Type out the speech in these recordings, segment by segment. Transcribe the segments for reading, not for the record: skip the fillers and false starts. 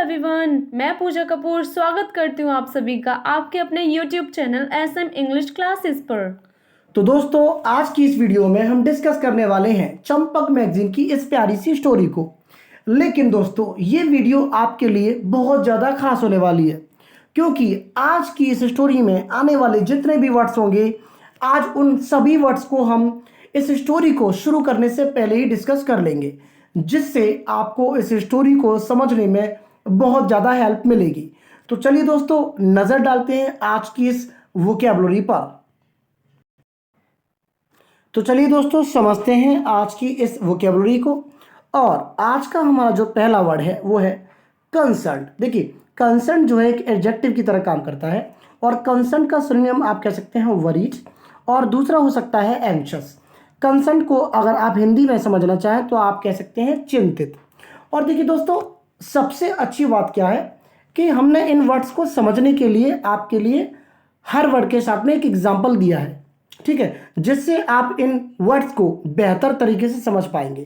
Everyone, मैं पूजा कपूर स्वागत करती हूँ आप सभी का आपके अपने YouTube channel SM English classes पर। तो दोस्तों, आज की इस वीडियो में हम डिस्कस करने वाले हैं चंपक मैगजीन की इस प्यारी सी स्टोरी को। लेकिन दोस्तों, ये वीडियो आपके लिए बहुत ज़्यादा खास होने वाली है, क्योंकि आज की इस स्टोरी में आने वाले जितने भी वर्ड्स होंगे, आज उन सभी वर्ड्स को हम इस स्टोरी को शुरू करने से पहले ही डिस्कस कर लेंगे, जिससे आपको इस स्टोरी को समझने में बहुत ज़्यादा हेल्प मिलेगी। तो चलिए दोस्तों, नज़र डालते हैं आज की इस वोकैबुलरी पर। तो चलिए दोस्तों, समझते हैं आज की इस वोकैबुलरी को। और आज का हमारा जो पहला वर्ड है वो है कंसर्न। देखिए, कंसर्न जो है एक एडजेक्टिव की तरह काम करता है, और कंसर्न का सिनोनिम आप कह सकते हैं वरीड, और दूसरा हो सकता है एंग्शियस। कंसर्न को अगर आप हिंदी में समझना चाहें तो आप कह सकते हैं चिंतित। और देखिए दोस्तों, सबसे अच्छी बात क्या है कि हमने इन वर्ड्स को समझने के लिए आपके लिए हर वर्ड के साथ में एक एग्जाम्पल दिया है, ठीक है, जिससे आप इन वर्ड्स को बेहतर तरीके से समझ पाएंगे।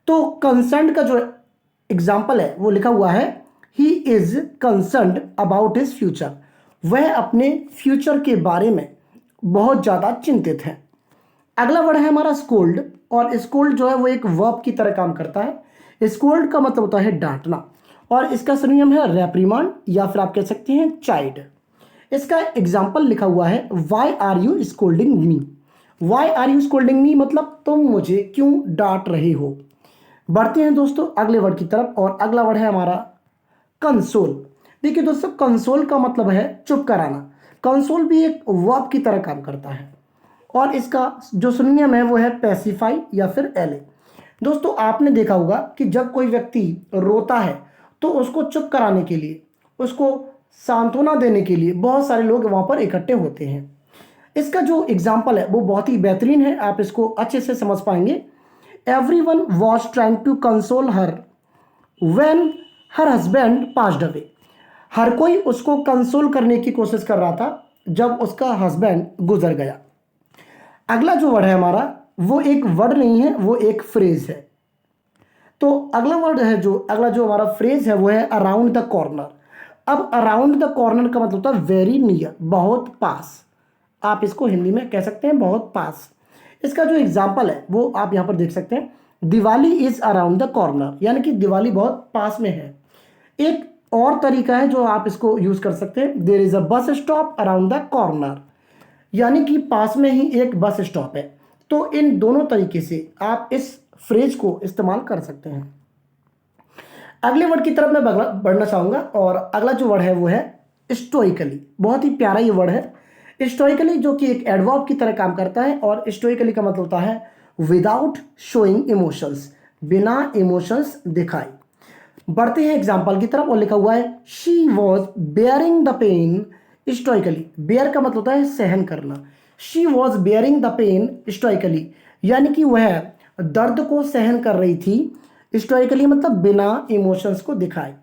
तो कंसर्न का जो एग्जाम्पल है वो लिखा हुआ है, he is concerned about his future. वह अपने फ्यूचर के बारे में बहुत ज़्यादा चिंतित है। अगला वर्ड है हमारा स्कोल्ड, और स्कोल्ड जो है वो एक वर्ब की तरह काम करता है। स्कोल्ड का मतलब होता है डांटना, और इसका सिनोनिम है रेप्रिमांड, या फिर आप कह सकते हैं चाइल्ड। इसका एग्जाम्पल लिखा हुआ है, why are you scolding me. Why are you scolding me मतलब तुम मुझे क्यों डांट रहे हो। बढ़ते हैं दोस्तों अगले वर्ड की तरफ, और अगला वर्ड है हमारा कंसोल। देखिए दोस्तों, कंसोल का मतलब है चुप कराना। कंसोल भी एक वर्ब की तरह काम करता है, और इसका जो सिनोनिम है वो है पैसिफाई या फिर एले। दोस्तों, आपने देखा होगा कि जब कोई व्यक्ति रोता है तो उसको चुप कराने के लिए, उसको सांत्वना देने के लिए बहुत सारे लोग वहाँ पर इकट्ठे होते हैं। इसका जो एग्जाम्पल है वो बहुत ही बेहतरीन है, आप इसको अच्छे से समझ पाएंगे। Everyone was trying to console her when her husband passed away. हर कोई उसको कंसोल करने की कोशिश कर रहा था जब उसका हस्बैंड गुजर गया। अगला जो वर्ड है हमारा, वो एक वर्ड नहीं है, वो एक फ्रेज है। तो अगला वर्ड है अगला जो हमारा फ्रेज है वो है अराउंड द कॉर्नर। अब अराउंड द कॉर्नर का मतलब होता है वेरी नियर, बहुत पास। आप इसको हिंदी में कह सकते हैं बहुत पास। इसका जो एग्जाम्पल है वो आप यहाँ पर देख सकते हैं, Diwali is around the corner, यानी कि दिवाली बहुत पास में है। एक और तरीका है जो आप इसको यूज कर सकते हैं, there is a bus stop around the corner, यानी कि पास में ही एक बस स्टॉप है। तो इन दोनों तरीके से आप इस फ्रेज को इस्तेमाल कर सकते हैं। अगले वर्ड की तरफ मैं बढ़ना चाहूँगा, और अगला जो वर्ड है वो है स्टोइकली। बहुत ही प्यारा ये वर्ड है स्टोइकली, जो कि एक एडवर्ब की तरह काम करता है, और स्टोइकली का मतलब होता है विदाउट शोइंग इमोशंस, बिना इमोशंस दिखाए। बढ़ते हैं एग्जाम्पल की तरफ, और लिखा हुआ है, she was bearing the pain stoically. Bear का मतलब होता है सहन करना। She was bearing the pain stoically, यानी कि वह दर्द को सहन कर रही थी। स्टोइकली मतलब बिना इमोशंस को दिखाए।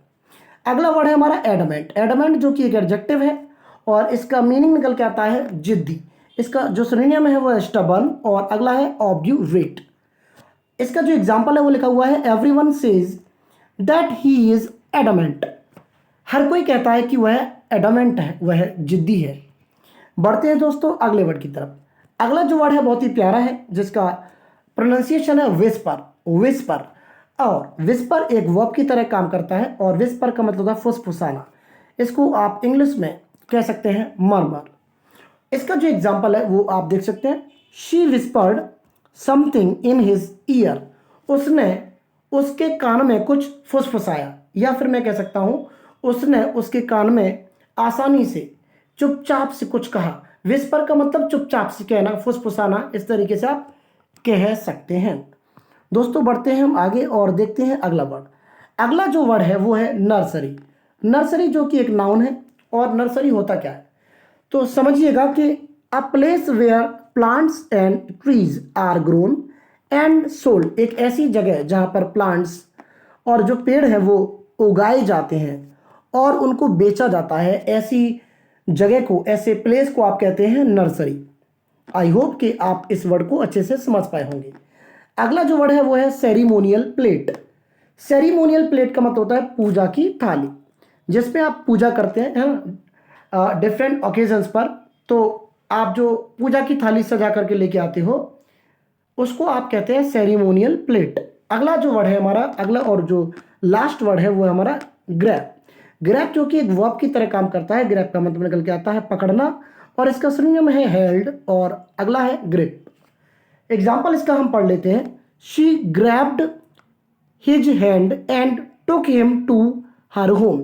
अगला वर्ड है हमारा एडमेंट। एडमेंट जो कि एक एडजेक्टिव है, और इसका मीनिंग निकल के आता है जिद्दी। इसका जो सिनोनिम है वो है स्टबर्न, और अगला है ऑब्ड्यूरेट। इसका जो एग्जाम्पल है वो लिखा हुआ है, everyone says that he is adamant. हर कोई कहता है कि वह एडमेंट है, वह जिद्दी है। बढ़ते हैं दोस्तों अगले वर्ड की तरफ। अगला जो वर्ड है बहुत ही प्यारा है, जिसका प्रोनाउंसिएशन है विस्पर। विस्पर, और विस्पर एक वर्ब की तरह काम करता है, और विस्पर का मतलब है फुसफुसाना। इसको आप इंग्लिश में कह सकते हैं मर्मर। इसका जो एग्जाम्पल है वो आप देख सकते हैं, she whispered something in his year. उसने उसके कान में कुछ फुसफुसाया, या फिर मैं कह सकता हूँ उसने उसके कान में आसानी से चुपचाप से कुछ कहा। विस्पर का मतलब चुपचाप से कहना, फुसफुसाना, इस तरीके से आप कह सकते हैं। दोस्तों, बढ़ते हैं हम आगे और देखते हैं अगला वर्ड। अगला जो वर्ड है वो है नर्सरी। नर्सरी जो कि एक नाउन है, और नर्सरी होता क्या है तो समझिएगा कि a place where plants and trees are grown and sold. एक ऐसी जगह जहाँ पर प्लांट्स और जो पेड़ हैं वो उगाए जाते हैं और उनको बेचा जाता है, ऐसी जगह को, ऐसे प्लेस को आप कहते हैं नर्सरी। आई होप कि आप इस वर्ड को अच्छे से समझ पाए होंगे। अगला जो वर्ड है वो है सेरिमोनियल प्लेट। सेरिमोनियल प्लेट का मतलब होता है पूजा की थाली। जिसपे आप पूजा करते हैं, है ना, डिफरेंट ओकेजन्स पर। तो आप जो पूजा की थाली सजा करके लेके आते हो उसको आप कहते हैं सेरिमोनियल प्लेट। अगला जो वर्ड है हमारा, अगला और जो लास्ट वर्ड है वो है हमारा ग्रैब। ग्रैब जो कि एक वर्ब की तरह काम करता है। ग्रैब का मतलब निकल के आता है पकड़ना, और इसका सिनोनिम है हेल्ड, और अगला है ग्रिप। एग्जाम्पल इसका हम पढ़ लेते हैं। She grabbed his hand and took him to her home.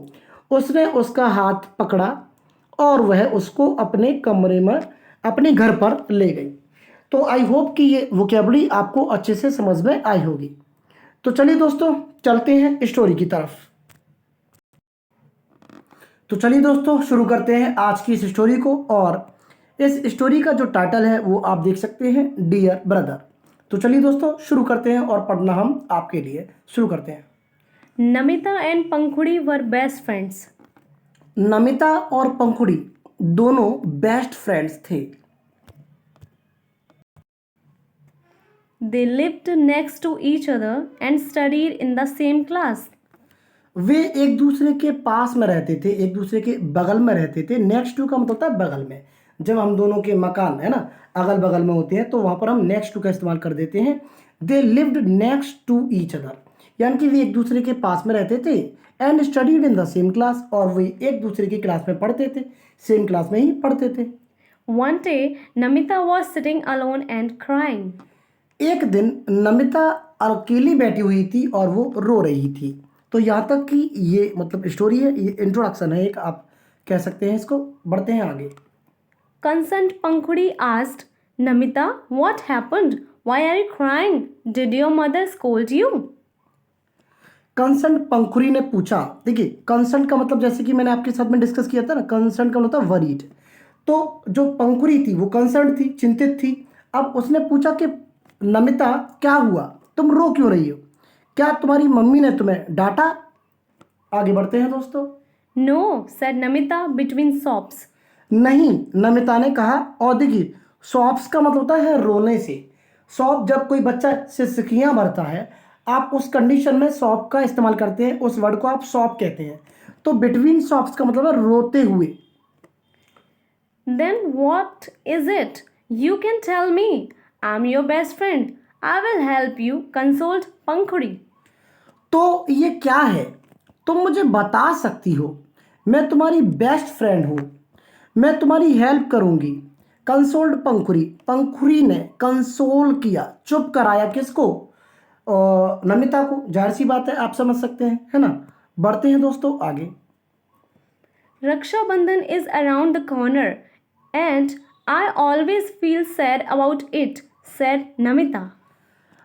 उसने उसका हाथ पकड़ा और वह उसको अपने कमरे में, अपने घर पर ले गई। तो आई होप कि ये वोकेबलरी आपको अच्छे से समझ में आई होगी। तो चलिए दोस्तों चलते हैं स्टोरी की तरफ। तो चलिए दोस्तों शुरू करते हैं आज की इस स्टोरी को। और इस स्टोरी का जो टाइटल है वो आप देख सकते हैं, डियर ब्रदर। तो चलिए दोस्तों शुरू करते हैं और पढ़ना हम आपके लिए शुरू करते हैं। Namita and Pankhudi were best friends. Namita और पंखुड़ी दोनों बेस्ट फ्रेंड्स थे। They lived next to each other and studied in the same class. वे एक दूसरे के पास में रहते थे, एक दूसरे के बगल में रहते थे। नेक्स्ट टू का मतलब होता है बगल में। जब हम दोनों के मकान, है ना, अगल बगल में होते हैं तो वहाँ पर हम नेक्स्ट टू का इस्तेमाल कर देते हैं। They lived next to each other, यानी कि वे एक दूसरे के पास में रहते थे। And studied in the same class, और वे एक दूसरे की क्लास में पढ़ते थे, सेम क्लास में ही पढ़ते थे। One day, Namita was sitting alone and crying. एक दिन नमिता अकेली बैठी हुई थी और वो रो रही थी। तो यहाँ तक कि ये मतलब स्टोरी है, ये इंट्रोडक्शन है एक, आप कह सकते हैं इसको। बढ़ते हैं आगे। Concerned Pankhudi asked, Namita, what happened? Why are you crying? Did your mother scold you? Concern Pankhuri ने पूछा। देखिए कंसर्न का मतलब जैसे कि मैंने आपके साथ में डिस्कस किया था ना, कंसर्न का मतलब वरीड। तो जो पंखुरी थी वो कंसर्न थी, चिंतित थी। अब उसने पूछा कि नमिता क्या हुआ, तुम रो क्यों रही हो, क्या तुम्हारी मम्मी ने तुम्हें डांटा। आगे बढ़ते हैं दोस्तों। No, said Namita between sobs. नहीं, नमिता ने कहा। और देखिए सॉफ्स का मतलब होता है रोने से। सॉफ जब कोई बच्चा से सिकियां भरता है, आप उस कंडीशन में सॉफ का इस्तेमाल करते हैं, उस वर्ड को आप सॉफ कहते हैं। तो बिटवीन सॉफ्स का मतलब है रोते हुए। Then what is it? You can tell me. I'm your best friend. I will help you, consoled Pankhudi. तो ये क्या है, तुम मुझे बता सकती हो, मैं तुम्हारी बेस्ट फ्रेंड हूँ, मैं तुम्हारी हेल्प करूंगी। कंसोल्ड पंखुरी, पंखुरी ने कंसोल किया, चुप कराया किसको, नमिता को। जाहिर सी बात है, आप समझ सकते हैं, है ना। बढ़ते हैं दोस्तों आगे। Raksha Bandhan is around the corner and I always feel sad about it, said Namita.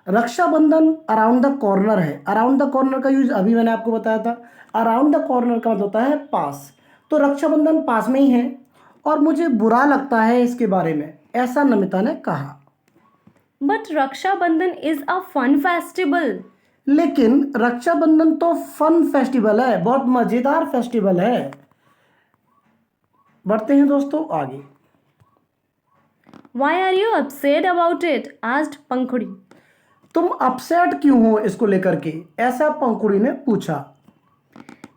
Rakshabandhan around the corner है। अराउंड द कॉर्नर का यूज अभी मैंने आपको बताया था। अराउंड द कॉर्नर का मतलब होता है पास। तो रक्षाबंधन पास में ही है और मुझे बुरा लगता है इसके बारे में, ऐसा नमिता ने कहा। But Raksha Bandhan is a fun festival. लेकिन रक्षाबंधन तो फन फेस्टिवल है, बहुत मजेदार फेस्टिवल है। बढ़ते हैं दोस्तों आगे। Why are you upset about it? asked Pankhudi. तुम अपसेट क्यों हो इसको लेकर के, ऐसा पंखुड़ी ने पूछा।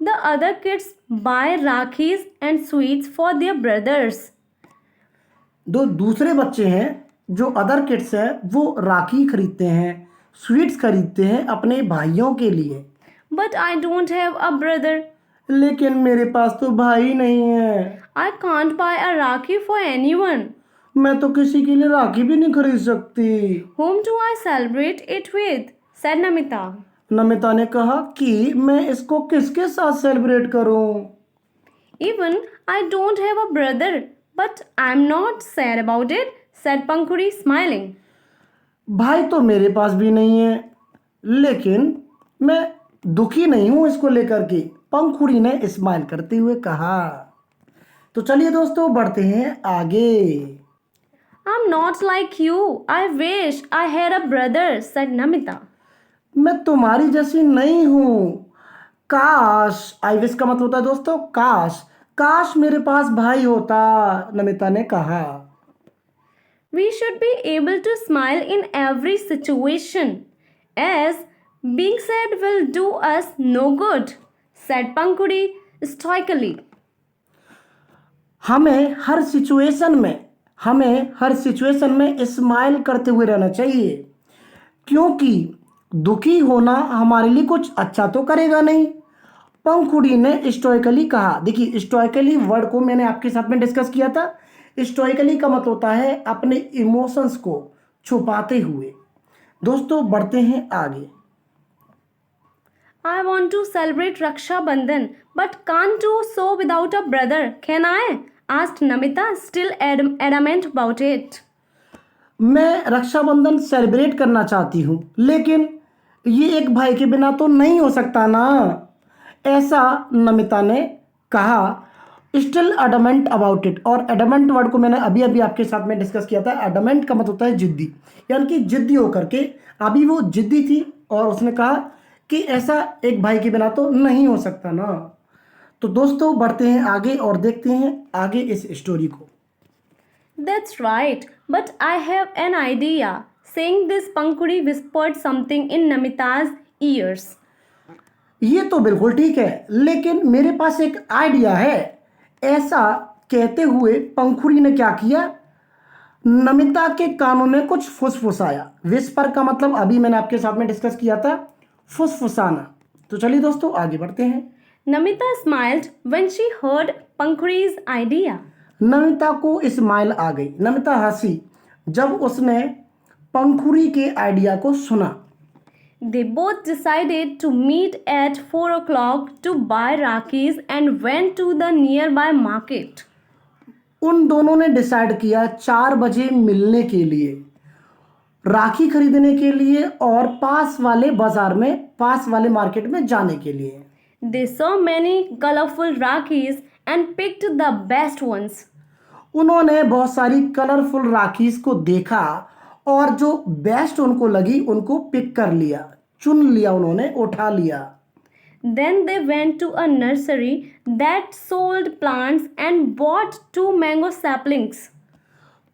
The other kids buy Rakhis and sweets for their brothers. दो दूसरे बच्चे हैं, जो अदर किड्स हैं, वो राखी खरीदते हैं, स्वीट्स खरीदते हैं अपने भाइयों के लिए। But I don't have a brother. लेकिन मेरे पास तो भाई नहीं है, I can't buy a Rakhi for anyone. मैं तो किसी के लिए राखी भी नहीं खरीद सकती। Whom do I celebrate it with? said Namita. Namita ने कहा कि मैं इसको किसके साथ सेलिब्रेट करूं। Even I don't have a brother, but I'm not sad about it, said Pankhudi smiling. भाई तो मेरे पास भी नहीं है, लेकिन मैं दुखी नहीं हूं इसको लेकर के, पंखुड़ी ने स्माइल करते हुए कहा। तो चलिए दोस्तों बढ़ते हैं आगे। I'm not like you. I wish I had a brother, said Namita. मैं तुम्हारी जैसी नहीं हूं, काश। आई विश का मतलब होता है दोस्तों काश, काश मेरे पास भाई होता, नमिता ने कहा। We should be able to smile in every situation, as being sad will do us no good, said Pankhudi, stoically. हमें हर सिचुएशन में स्माइल करते हुए रहना चाहिए, क्योंकि दुखी होना हमारे लिए कुछ अच्छा तो करेगा नहीं। पंखुड़ी ने स्टोइकली कहा। देखिए, स्टोइकली वर्ड को मैंने आपके साथ में डिस्कस किया था। स्टोइकली का मतलब होता है अपने इमोशंस को छुपाते हुए। दोस्तों, बढ़ते हैं आगे। I want to celebrate Raksha Bandhan, but can't do so without a brother. Can I? Asked Namita, still adamant about it. मैं रक्षाबंधन सेलिब्रेट करना चाहती हूँ, लेकिन ये एक भाई के बिना तो नहीं हो सकता ना, ऐसा नमिता ने कहा। Still adamant about it. और एडमेंट वर्ड को मैंने अभी अभी आपके साथ में डिस्कस किया था। एडमेंट का मतलब होता है जिद्दी, यानी कि जिद्दी होकर के। अभी वो जिद्दी थी और उसने कहा कि ऐसा एक भाई के बिना तो नहीं हो सकता ना। तो दोस्तों, बढ़ते हैं आगे और देखते हैं आगे इस स्टोरी को। That's right, but I have an idea. Saying this, Pankuri whispered something in Namita's ears. ये तो बिल्कुल ठीक है, लेकिन मेरे पास एक आइडिया है। ऐसा कहते हुए पंखुड़ी ने क्या किया, नमिता के कानों में कुछ फुसफुसाया। विस्पर का मतलब अभी मैंने आपके साथ में डिस्कस किया था, फुसफुसाना। तो चलिए दोस्तों, आगे बढ़ते हैं। Namita smiled when she heard Pankuri's idea. Namita को स्माइल आ गई, नमिता हंसी जब उसने पंखुड़ी के आइडिया को सुना। They both decided to meet at 4 o'clock to buy Rakis and went to the nearby market. उन दोनों ने डिसाइड किया 4 बजे मिलने के लिए, राखी खरीदने के लिए और पास वाले बाजार में, पास वाले मार्केट में जाने के लिए। They saw many colorful Rakis and picked the best ones. उन्होंने बहुत सारी कलरफुल राखीज को देखा और जो बेस्ट उनको लगी उनको पिक कर लिया, चुन लिया, उन्होंने उठा लिया। Then they went to a nursery that sold plants and bought 2 mango saplings.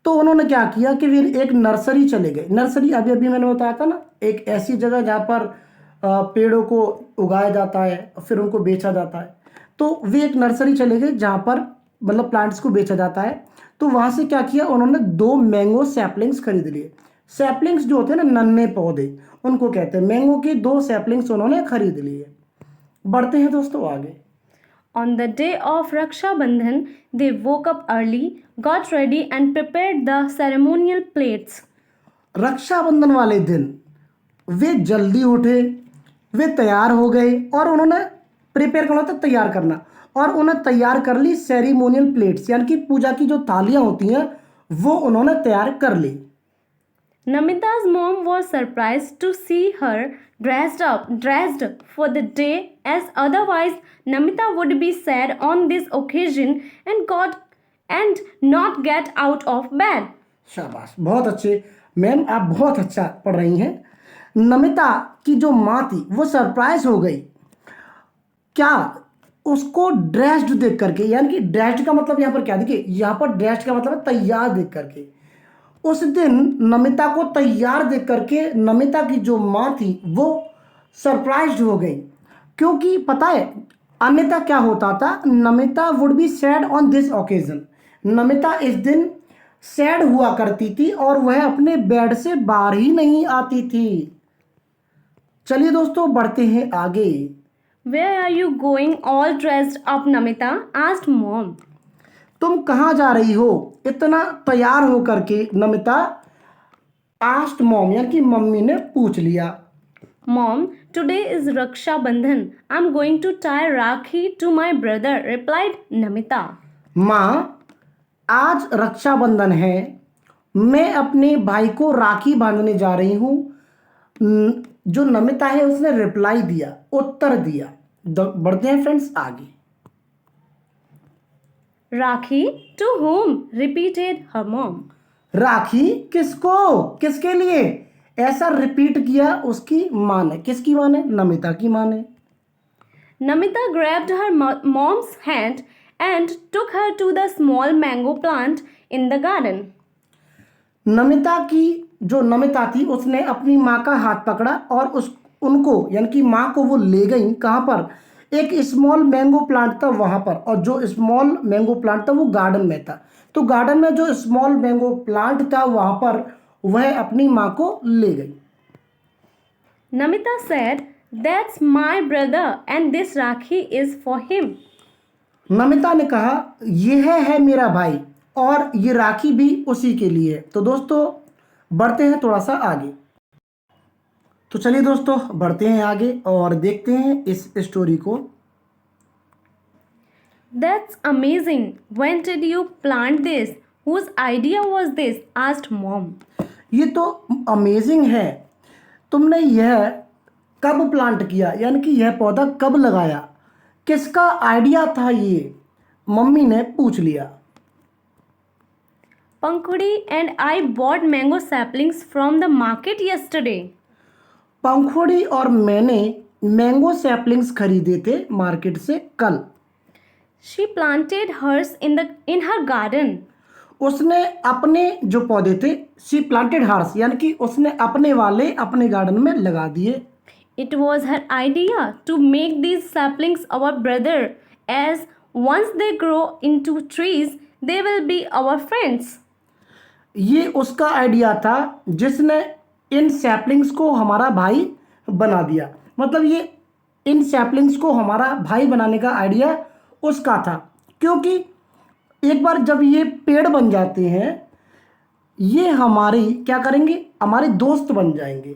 तो उन्होंने क्या किया कि फिर एक नर्सरी चले गए। नर्सरी अभी अभी मैंने बताया था ना, एक ऐसी जगह जहाँ पर पेड़ों को उगाया जाता है फिर उनको बेचा जाता है। तो वे एक नर्सरी चले गए जहाँ पर मतलब प्लांट्स को बेचा जाता है। तो वहाँ से क्या किया, उन्होंने 2 मैंगो सैपलिंग्स खरीद लिए। सैपलिंग्स जो होते हैं ना, नन्हे पौधे, उनको कहते हैं। मैंगो की 2 सैपलिंग्स उन्होंने खरीद लिए। बढ़ते हैं दोस्तों आगे। On the day of Raksha Bandhan, they woke up early, got ready and prepared the ceremonial plates. Rakshabandhan वाले दिन वे जल्दी उठे, वे तैयार हो गए और उन्होंने प्रिपेयर करना था, तैयार करना, और उन्हें तैयार कर ली सेरेमोनियल प्लेट्स, यानी कि पूजा की जो थालियां होती हैं वो उन्होंने तैयार कर ली। Namita's mom was surprised to see her dressed for the day, as otherwise Namita would be sad on this occasion and not get out of bed. शाबाश, बहुत अच्छे मैम, आप बहुत अच्छा पढ़ रही हैं। नमिता की जो माँ थी वो सरप्राइज हो गई, क्या, उसको ड्रेस्ड देख करके। यानी कि ड्रेस्ड का मतलब यहाँ पर क्या, देखिए यहाँ पर ड्रेस्ड का मतलब है तैयार देख करके। उस दिन नमिता को तैयार देख करके नमिता की जो माँ थी वो सरप्राइज्ड हो गई, क्योंकि पता है अन्यथा क्या होता था, Namita would be sad on this occasion. Namita इस दिन सैड हुआ करती थी और वह अपने बेड से बाहर ही नहीं आती थी। चलिए दोस्तों, बढ़ते हैं आगे। Where are you going all dressed up, Namita? Asked mom. तुम कहाँ जा रही हो इतना तैयार हो करके, नमिता आस्ट मॉम, यानी कि मम्मी ने पूछ लिया। Mom, today is Raksha Bandhan. I'm going to tie Rakhi to my brother, replied Namita. माँ, आज रक्षाबंधन है, मैं अपने भाई को राखी बांधने जा रही हूँ। जो नमिता है उसने रिप्लाई दिया, उत्तर दिया। बढ़ते हैं फ्रेंड्स आगे। Rakhi? To whom? Repeated her mom. राखी किसको, किसके लिए, ऐसा रिपीट किया उसकी माँ ने। किसकी माँ ने, नमिता की माँ ने। Namita grabbed her mom's hand and took her to the small mango plant in the garden. Namita की जो नमिता थी उसने अपनी माँ का हाथ पकड़ा और उनको यानी कि माँ को वो ले गई कहाँ पर, एक स्मॉल मैंगो प्लांट था वहाँ पर, और जो स्मॉल मैंगो प्लांट था वो गार्डन में था। तो गार्डन में जो स्मॉल मैंगो प्लांट था वहाँ पर वह अपनी माँ को ले गई। Namita said, "That's my brother and this Rakhi is for him." Namita ने कहा यह है मेरा भाई और ये राखी भी उसी के लिए है। तो दोस्तों बढ़ते हैं थोड़ा सा आगे। तो चलिए दोस्तों बढ़ते हैं आगे और देखते हैं इस स्टोरी को। That's amazing. When did you plant this? Whose idea was this? Asked mom. ये तो अमेजिंग है, तुमने यह कब प्लांट किया, यानी कि यह पौधा कब लगाया, किसका आइडिया था ये, मम्मी ने पूछ लिया। Pankhudi and I bought mango saplings from the market yesterday. पंखुड़ी और मैंने मैंगो सैपलिंग्स खरीदे थे मार्केट से कल। She planted hers in her garden. उसने अपने जो पौधे थे, शी प्लांटेड हर्स, यानी कि उसने अपने वाले अपने गार्डन में लगा दिए। It was her idea to make these saplings our brother, as once they grow into trees, they will be our friends. ये उसका आइडिया था जिसने इन सैपलिंग्स को हमारा भाई बना दिया। मतलब ये इन सैपलिंग्स को हमारा भाई बनाने का आइडिया उसका था, क्योंकि एक बार जब ये पेड़ बन जाते हैं ये हमारी क्या करेंगे, हमारे दोस्त बन जाएंगे।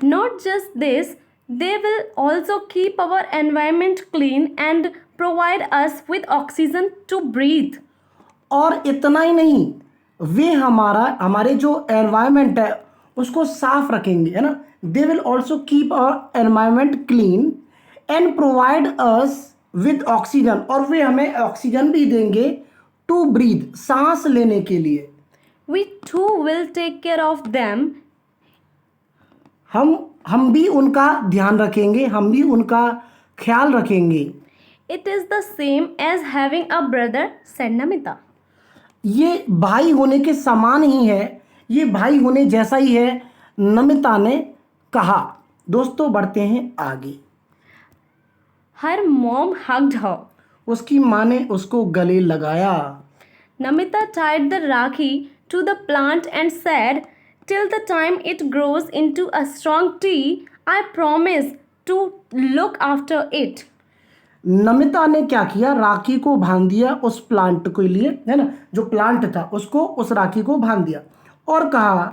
Not just this, they will also keep our environment clean and provide us with oxygen to breathe. और इतना ही नहीं, वे हमारे जो एनवायरनमेंट है उसको साफ रखेंगे, है ना। They will also keep our environment clean and provide us with oxygen, और वे हमें ऑक्सीजन भी देंगे टू ब्रीथ, सांस लेने के लिए। We too will take care of them. हम भी उनका ध्यान रखेंगे, हम भी उनका ख्याल रखेंगे। It is the same as having a brother, said Namita. ये भाई होने के समान ही है, ये भाई होने जैसा ही है, नमिता ने कहा। दोस्तों बढ़ते हैं आगे। Her mom hugged her. उसकी माँ ने उसको गले लगाया। Namita tied the Rakhi to the plant and said, "Till the time it grows into a strong tree, I promise to look after it." Namita ने क्या किया, राखी को बांध दिया उस प्लांट के लिए, है ना, जो प्लांट था उसको, उस राखी को बांध दिया और कहा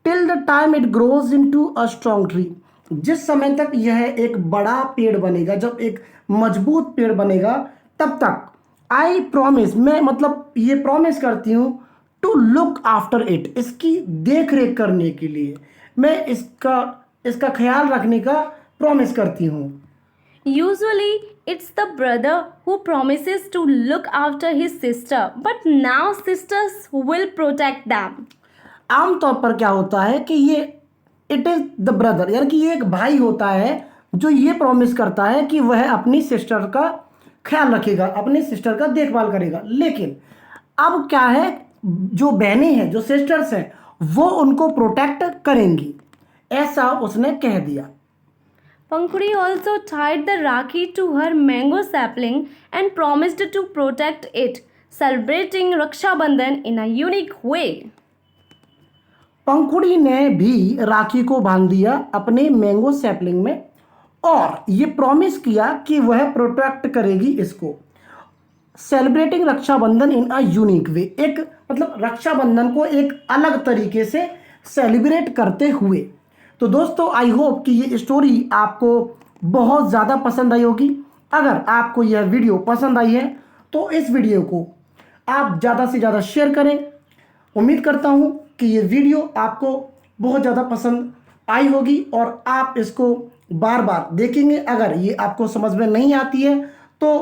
till the time it grows into a strong tree, जिस समय तक यह एक बड़ा पेड़ बनेगा, जब एक मजबूत पेड़ बनेगा तब तक आई प्रॉमिस, मैं मतलब ये प्रॉमिस करती हूँ, टू लुक आफ्टर इट, इसकी देख रेख करने के लिए मैं इसका ख्याल रखने का प्रॉमिस करती हूँ। Usually, it's the brother who promises to look after his sister, but now sisters will protect them. आमतौर पर क्या होता है कि ये इट इज द ब्रदर, यानी कि ये एक भाई होता है जो ये प्रॉमिस करता है कि वह अपनी सिस्टर का ख्याल रखेगा, अपनी सिस्टर का देखभाल करेगा। लेकिन अब क्या है, जो बहनें हैं, जो सिस्टर्स हैं, वो उनको प्रोटेक्ट करेंगी, ऐसा उसने कह दिया। Pankhudi also tied the Rakhi to her mango sapling and promised to protect it, celebrating Raksha Bandhan in a unique way. पंखुड़ी ने भी राखी को बांध दिया अपने मैंगो सैपलिंग में और ये प्रॉमिस किया कि वह प्रोटेक्ट करेगी इसको, celebrating Rakshabandhan in a unique way, एक मतलब रक्षाबंधन को एक अलग तरीके से सेलिब्रेट करते हुए। तो दोस्तों आई होप कि ये स्टोरी आपको बहुत ज़्यादा पसंद आई होगी। अगर आपको यह वीडियो पसंद आई है तो इस वीडियो को आप ज़्यादा से ज़्यादा शेयर करें। उम्मीद करता हूँ कि ये वीडियो आपको बहुत ज़्यादा पसंद आई होगी और आप इसको बार बार देखेंगे। अगर ये आपको समझ में नहीं आती है तो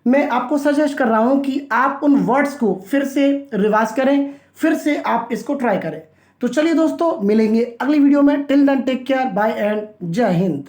मैं आपको सजेस्ट कर रहा हूँ कि आप उन वर्ड्स को फिर से रिवाइज करें, फिर से आप इसको ट्राई करें। तो चलिए दोस्तों मिलेंगे अगली वीडियो में। Till then take care, bye and जय हिंद।